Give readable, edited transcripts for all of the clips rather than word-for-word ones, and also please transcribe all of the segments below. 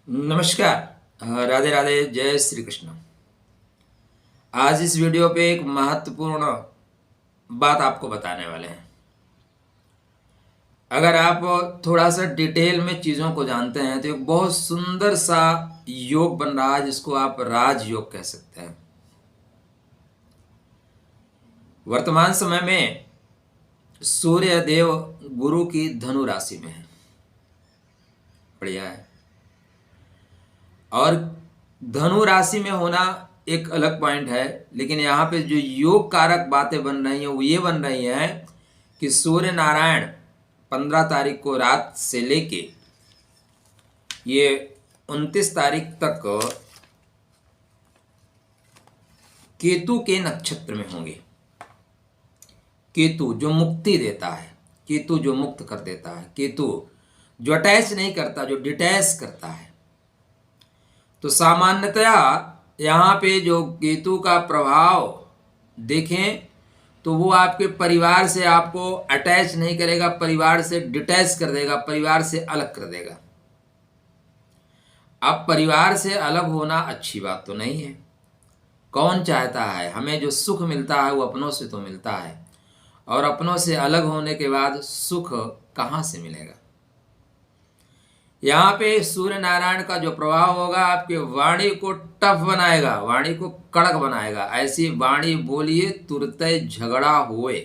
नमस्कार। राधे राधे, जय श्री कृष्ण। आज इस वीडियो पे एक महत्वपूर्ण बात आपको बताने वाले हैं। अगर आप थोड़ा सा डिटेल में चीज़ों को जानते हैं तो एक बहुत सुंदर सा योग बन रहा है जिसको आप राजयोग कह सकते हैं। वर्तमान समय में सूर्य देव गुरु की धनु राशि में है। बढ़िया है। और धनु राशि में होना एक अलग पॉइंट है, लेकिन यहाँ पे जो योग कारक बातें बन रही हैं वो ये बन रही हैं कि सूर्य नारायण 15 तारीख को रात से लेके ये 29 तारीख तक केतु के नक्षत्र में होंगे। केतु जो मुक्ति देता है, केतु जो मुक्त कर देता है, केतु जो अटैच नहीं करता, जो डिटैच करता है। तो सामान्यतया यहाँ पे जो केतु का प्रभाव देखें तो वो आपके परिवार से आपको अटैच नहीं करेगा, परिवार से डिटैच कर देगा, परिवार से अलग कर देगा। अब परिवार से अलग होना अच्छी बात तो नहीं है। कौन चाहता है? हमें जो सुख मिलता है वो अपनों से तो मिलता है, और अपनों से अलग होने के बाद सुख कहाँ से मिलेगा? यहाँ पे सूर्य नारायण का जो प्रभाव होगा आपके वाणी को टफ बनाएगा, वाणी को कड़क बनाएगा। ऐसी वाणी बोलिए तुरंत झगड़ा होए।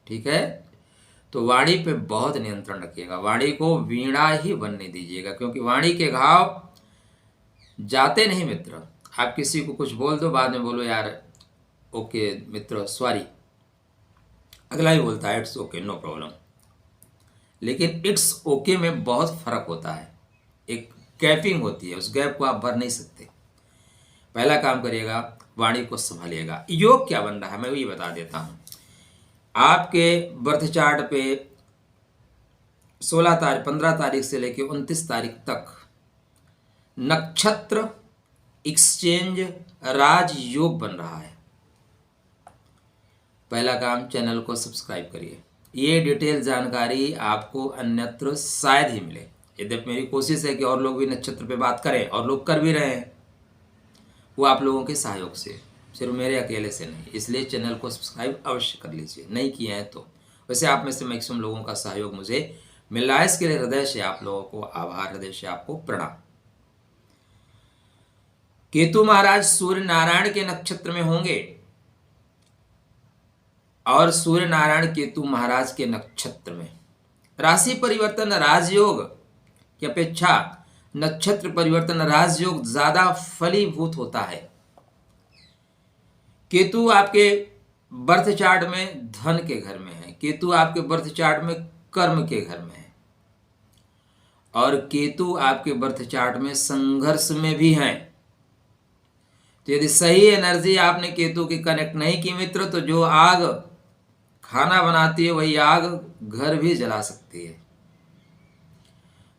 ठीक है, तो वाणी पे बहुत नियंत्रण रखिएगा, वाणी को वीणा ही बनने दीजिएगा, क्योंकि वाणी के घाव जाते नहीं मित्र। आप किसी को कुछ बोल दो, बाद में बोलो यार ओके मित्र सॉरी, अगला ही बोलता है इट्स ओके नो प्रॉब्लम, लेकिन इट्स ओके में बहुत फर्क होता है। एक गैपिंग होती है, उस गैप को आप भर नहीं सकते। पहला काम करिएगा, वाणी को संभालिएगा। योग क्या बन रहा है मैं ये बता देता हूं। आपके बर्थ चार्ट पे 15 तारीख से लेकर 29 तारीख तक नक्षत्र एक्सचेंज राज योग बन रहा है। पहला काम, चैनल को सब्सक्राइब करिए। ये डिटेल जानकारी आपको अन्यत्र शायद ही मिले। यद्यपि मेरी कोशिश है कि और लोग भी नक्षत्र पे बात करें, और लोग कर भी रहे हैं, वो आप लोगों के सहयोग से, सिर्फ मेरे अकेले से नहीं। इसलिए चैनल को सब्सक्राइब अवश्य कर लीजिए, नहीं किए हैं तो। वैसे आप में से मैक्सिमम लोगों का सहयोग मुझे मिल रहा है, इसके लिए हृदय से आप लोगों को आभार, हृदय से आपको प्रणाम। केतु महाराज सूर्य नारायण के नक्षत्र में होंगे, और सूर्य नारायण केतु महाराज के नक्षत्र में। राशि परिवर्तन राजयोग की अपेक्षा नक्षत्र परिवर्तन राजयोग ज्यादा फलीभूत होता है। केतु आपके बर्थ चार्ट में धन के घर में है, केतु आपके बर्थ चार्ट में कर्म के घर में है, और केतु आपके बर्थ चार्ट में संघर्ष में भी है। तो यदि सही एनर्जी आपने केतु की कनेक्ट नहीं की मित्र, तो जो आग खाना बनाती है वही आग घर भी जला सकती है।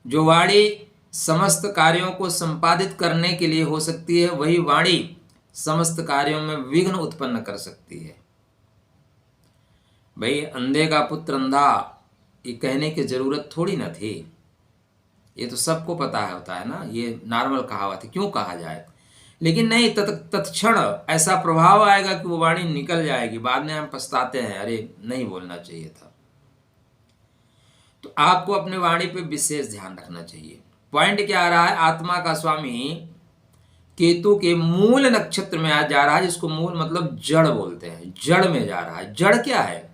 जो वाणी समस्त कार्यों को संपादित करने के लिए हो सकती है, वही वाणी समस्त कार्यों में विघ्न उत्पन्न कर सकती है। भाई अंधे का पुत्र अंधा, ये कहने की जरूरत थोड़ी ना थी, ये तो सबको पता है, होता है ना, ये नॉर्मल कहावत है, क्यों कहा जाए। लेकिन नहीं, तत्क्षण ऐसा प्रभाव आएगा कि वो वाणी निकल जाएगी, बाद में हम पछताते हैं, अरे नहीं बोलना चाहिए था। तो आपको अपने वाणी पे विशेष ध्यान रखना चाहिए। पॉइंट क्या आ रहा है, आत्मा का स्वामी केतु के मूल नक्षत्र में आज जा रहा है, जिसको मूल मतलब जड़ बोलते हैं, जड़ में जा रहा है। जड़ क्या है?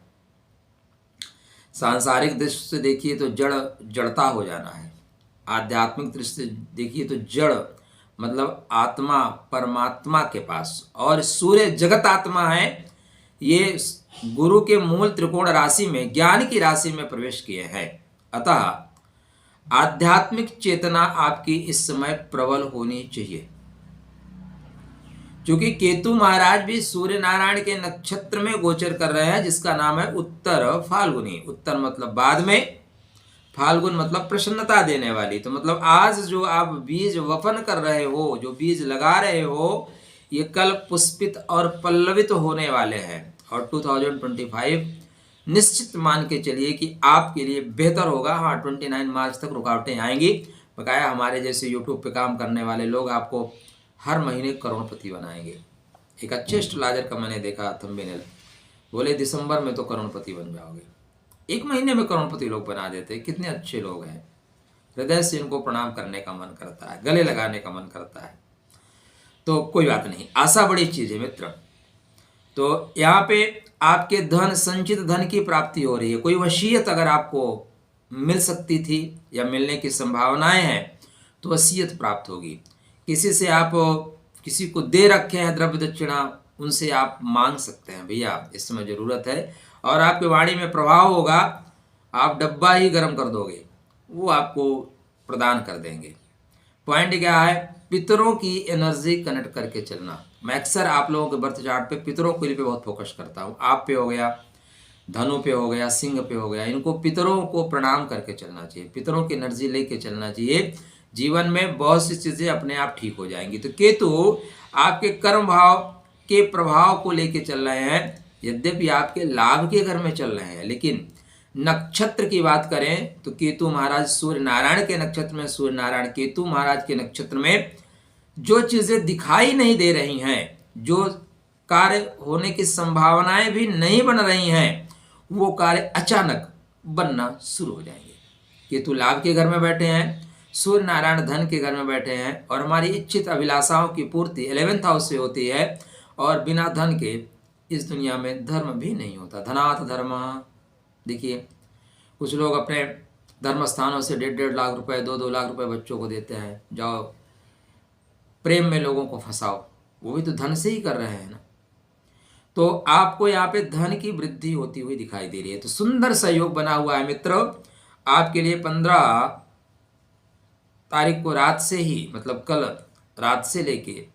सांसारिक दृष्टि से देखिए तो जड़ जड़ता हो जाना है, आध्यात्मिक दृष्टि से देखिए तो जड़ मतलब आत्मा परमात्मा के पास, और सूर्य जगत आत्मा है। ये गुरु के मूल त्रिकोण राशि में, ज्ञान की राशि में प्रवेश किए हैं। अतः आध्यात्मिक चेतना आपकी इस समय प्रबल होनी चाहिए, क्योंकि केतु महाराज भी सूर्य नारायण के नक्षत्र में गोचर कर रहे हैं, जिसका नाम है उत्तर फाल्गुनी। उत्तर मतलब बाद में, फाल्गुन मतलब प्रसन्नता देने वाली। तो मतलब आज जो आप बीज वपन कर रहे हो, जो बीज लगा रहे हो, ये कल पुष्पित और पल्लवित होने वाले हैं। और 2025 निश्चित मान के चलिए कि आपके लिए बेहतर होगा। हाँ, 29 मार्च तक रुकावटें आएंगी, बकाया हमारे जैसे यूट्यूब पे काम करने वाले लोग आपको हर महीने करोड़पति बनाएंगे। एक अच्छे एस्ट्रोलॉजर का मैंने देखा थंबनेल, बोले दिसंबर में तो करोड़पति बन जाओगे। 1 महीने में करोड़पति लोग बना देते। कितने अच्छे लोग हैं, हृदय से इनको प्रणाम करने का मन करता है, गले लगाने का मन करता है। तो कोई बात नहीं, आशा बड़ी चीज़ है मित्र। तो यहाँ पे आपके धन, संचित धन की प्राप्ति हो रही है। कोई वसीयत अगर आपको मिल सकती थी या मिलने की संभावनाएं हैं तो वसीयत प्राप्त होगी। किसी से आप किसी को दे रखे हैं द्रव्य दक्षिणा, उनसे आप मांग सकते हैं, भैया इस समय ज़रूरत है। और आपके वाणी में प्रभाव होगा, आप डब्बा ही गर्म कर दोगे, वो आपको प्रदान कर देंगे। पॉइंट क्या है, पितरों की एनर्जी कनेक्ट करके चलना। मैं अक्सर आप लोगों के बर्थ चार्ट पे पितरों के लिए बहुत फोकस करता हूँ। आप पे हो गया, धनु पे हो गया, सिंह पे हो गया, इनको पितरों को प्रणाम करके चलना चाहिए, पितरों की एनर्जी लेके चलना चाहिए। जीवन में बहुत सी चीज़ें अपने आप ठीक हो जाएंगी। तो केतु आपके कर्म भाव के प्रभाव को लेके चल रहे हैं, यद्यपि आपके लाभ के घर में चल रहे हैं, लेकिन नक्षत्र की बात करें तो केतु महाराज सूर्य नारायण के नक्षत्र में, सूर्य नारायण केतु महाराज के नक्षत्र में जो चीज़ें दिखाई नहीं दे रही हैं, जो कार्य होने की संभावनाएं भी नहीं बन रही हैं, वो कार्य अचानक बनना शुरू हो जाएंगे। केतु लाभ के घर में बैठे हैं, सूर्य नारायण धन के घर में बैठे हैं, और हमारी इच्छित अभिलाषाओं की पूर्ति 11th हाउस से होती है। और बिना धन के इस दुनिया में धर्म भी नहीं होता। धनाथ धर्म, देखिए कुछ लोग अपने धर्म स्थानों से 1.5 लाख रुपए, 2-2 लाख रुपए बच्चों को देते हैं, जाओ प्रेम में लोगों को फंसाओ, वो भी तो धन से ही कर रहे हैं ना। तो आपको यहाँ पे धन की वृद्धि होती हुई दिखाई दे रही है। तो सुंदर सहयोग बना हुआ है मित्र आपके लिए। 15 तारीख को रात से ही, मतलब कल रात से लेके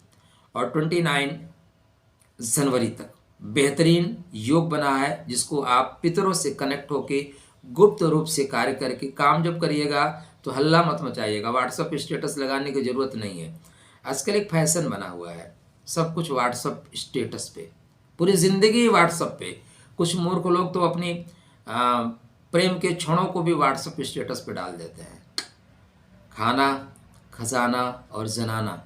और 29 जनवरी तक बेहतरीन योग बना है, जिसको आप पितरों से कनेक्ट होके गुप्त रूप से कार्य करके काम जब करिएगा तो हल्ला मत मचाइएगा। व्हाट्सअप स्टेटस लगाने की ज़रूरत नहीं है। आजकल एक फैशन बना हुआ है, सब कुछ व्हाट्सअप स्टेटस पे, पूरी ज़िंदगी व्हाट्सअप पे। कुछ मूर्ख लोग तो अपनी प्रेम के क्षणों को भी व्हाट्सअप स्टेटस पे डाल देते हैं। खाना, खजाना और जनाना,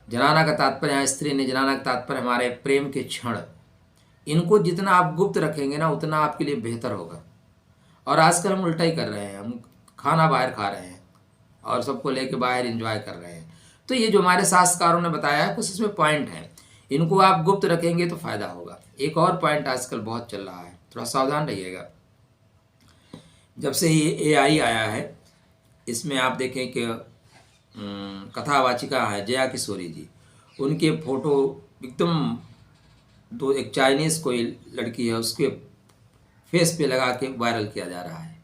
जनाना का तात्पर्य यहाँ स्त्री ने, जनाना का तात्पर्य हमारे प्रेम के क्षण। इनको जितना आप गुप्त रखेंगे ना, उतना आपके लिए बेहतर होगा। और आजकल हम उल्टा ही कर रहे हैं, हम खाना बाहर खा रहे हैं और सबको लेके बाहर एंजॉय कर रहे हैं। तो ये जो हमारे शास्त्रकारों ने बताया है, कुछ इसमें पॉइंट है, इनको आप गुप्त रखेंगे तो फायदा होगा। एक और पॉइंट आजकल बहुत चल रहा है, थोड़ा सावधान रहिएगा। जब से ये AI आया है, इसमें आप देखें कि कथावाचिका है जया किशोरी जी, उनके फोटो एकदम एक चाइनीज़ कोई लड़की है, उसके फेस पे लगा के वायरल किया जा रहा है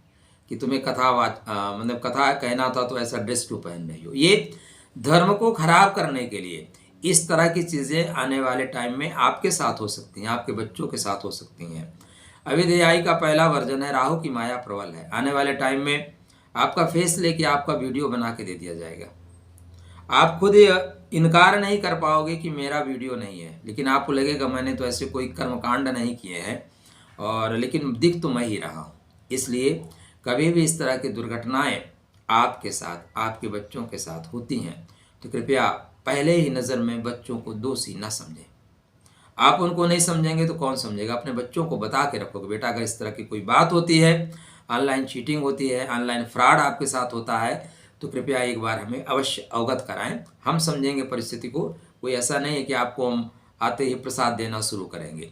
कि तुम्हें मतलब कथा कहना था तो ऐसा ड्रेस क्यों पहन रही हो। ये धर्म को खराब करने के लिए इस तरह की चीज़ें आने वाले टाइम में आपके साथ हो सकती हैं, आपके बच्चों के साथ हो सकती हैं। अभी AI का पहला वर्जन है, राहु की माया प्रबल है। आने वाले टाइम में आपका फेस लेके आपका वीडियो बना के दे दिया जाएगा। आप खुद इनकार नहीं कर पाओगे कि मेरा वीडियो नहीं है, लेकिन आपको लगेगा मैंने तो ऐसे कोई कर्मकांड नहीं किए हैं, और लेकिन दिख तो मैं ही रहा हूँ। इसलिए कभी भी इस तरह की दुर्घटनाएं आपके साथ, आपके बच्चों के साथ होती हैं तो कृपया पहले ही नज़र में बच्चों को दोषी न समझें। आप उनको नहीं समझेंगे तो कौन समझेगा। अपने बच्चों को बता के रखोगे, बेटा अगर इस तरह की कोई बात होती है, ऑनलाइन चीटिंग होती है, ऑनलाइन फ्रॉड आपके साथ होता है, तो कृपया एक बार हमें अवश्य अवगत कराएं। हम समझेंगे परिस्थिति को। कोई ऐसा नहीं है कि आपको हम आते ही प्रसाद देना शुरू करेंगे।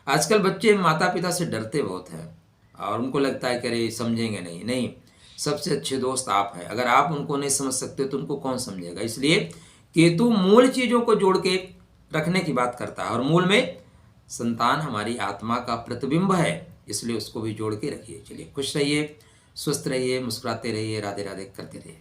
आजकल बच्चे माता पिता से डरते बहुत हैं और उनको लगता है कि अरे समझेंगे नहीं। नहीं, सबसे अच्छे दोस्त आप हैं। अगर आप उनको नहीं समझ सकते तो उनको कौन समझेगा। इसलिए केतु मूल चीज़ों को जोड़ के रखने की बात करता है, और मूल में संतान हमारी आत्मा का प्रतिबिंब है, इसलिए उसको भी जोड़ के रखिए। चलिए खुश रहिए, स्वस्थ रहिए, मुस्कुराते रहिए, राधे राधे करते रहिए।